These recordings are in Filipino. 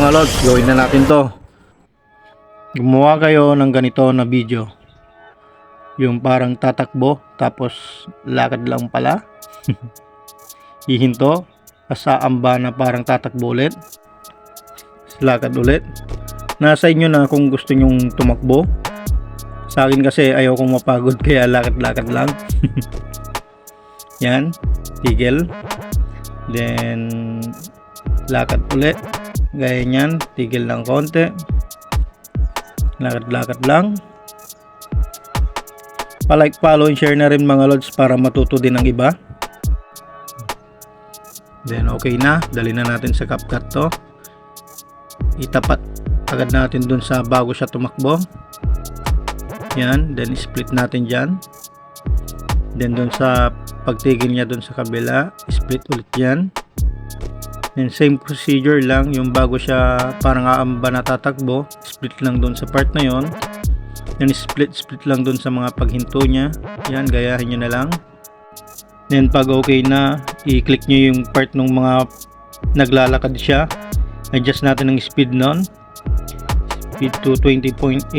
mga lods, gawin na natin to. Gumawa kayo ng ganito na video, yung parang tatakbo tapos lakad lang pala. Hihinto, asaamba na parang tatakbo ulit, lakad ulit. Nasa inyo na kung gusto nyong tumakbo. Sa akin kasi ayaw kong mapagod kaya lakad-lakad lang. Yan, tigil, then lakad ulit, gaya nyan, tigil lang konti, lakad-lakad lang. Pa-like, follow, and share na rin mga lods para matuto din ang iba. Then okay na, dali na natin sa CapCut to. Itapat agad natin dun sa bago siya tumakbo. Yan, then split natin dyan. Then dun sa pagtigil niya dun sa kabila, split ulit yan. Then same procedure lang, yung bago siya parang aamba na tatakbo, split lang dun sa part na yon. Then split lang dun sa mga paghinto niya. Yan, gayahin nyo na lang. Then pag okay na, i-click nyo yung part ng mga naglalakad siya. Adjust natin ang speed nun, speed to 20.8.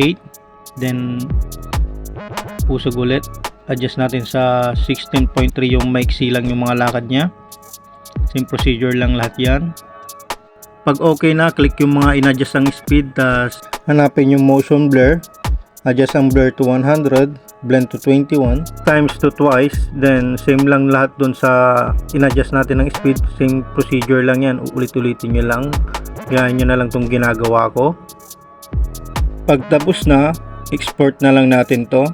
Then pusog ulit, adjust natin sa 16.3, yung maiksi lang yung mga lakad niya. Same procedure lang lahat yan. Pag okay na, click yung mga in-adjust ang speed, tas hanapin yung motion blur, adjust ang blur to 100, blend to 21, times to twice. Then same lang lahat dun sa in-adjust natin ng speed, same procedure lang yan, ulit-ulitin nyo lang. Gaya nyo na lang tong ginagawa ko. Pag tapos na, export na lang natin to,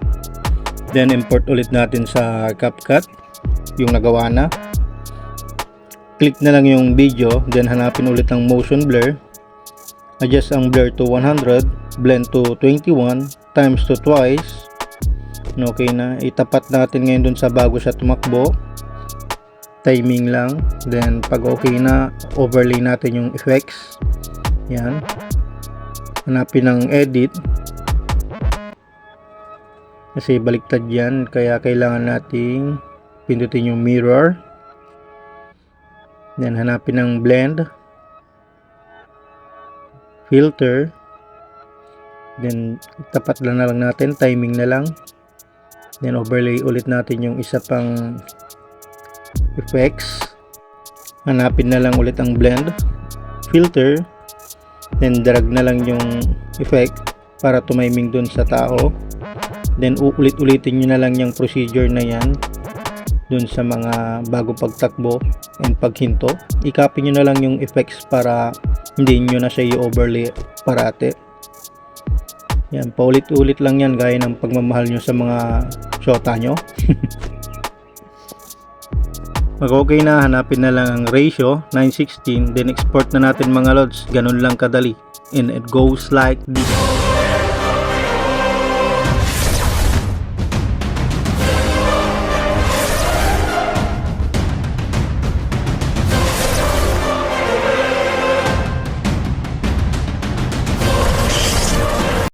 then import ulit natin sa CapCut yung nagawa na. Click na lang yung video, then hanapin ulit ang motion blur, adjust ang blur to 100, blend to 21, times to twice. Okay na, itapat natin ngayon dun sa bago siya tumakbo, timing lang. Then pag okay na, overlay natin yung effects. Yan, hanapin ang edit kasi baliktad yan, kaya kailangan nating pindutin yung mirror. Then hanapin ang blend, filter, then tapat lang na lang natin, timing na lang. Then overlay ulit natin yung isa pang effects. Hanapin na lang ulit ang blend, filter, then drag na lang yung effect para tumiming dun sa tao. Then ulit-ulitin nyo na lang yung procedure na yan dun sa mga bago pagtakbo and paghinto. I-copy nyo na lang yung effects para hindi nyo na siya i-overlay parate. Yan, paulit-ulit lang yan, gaya ng pagmamahal nyo sa mga shota nyo. Pag okay na, hanapin na lang ang ratio 9:16, then export na natin mga lods. Ganun lang kadali, and it goes like this.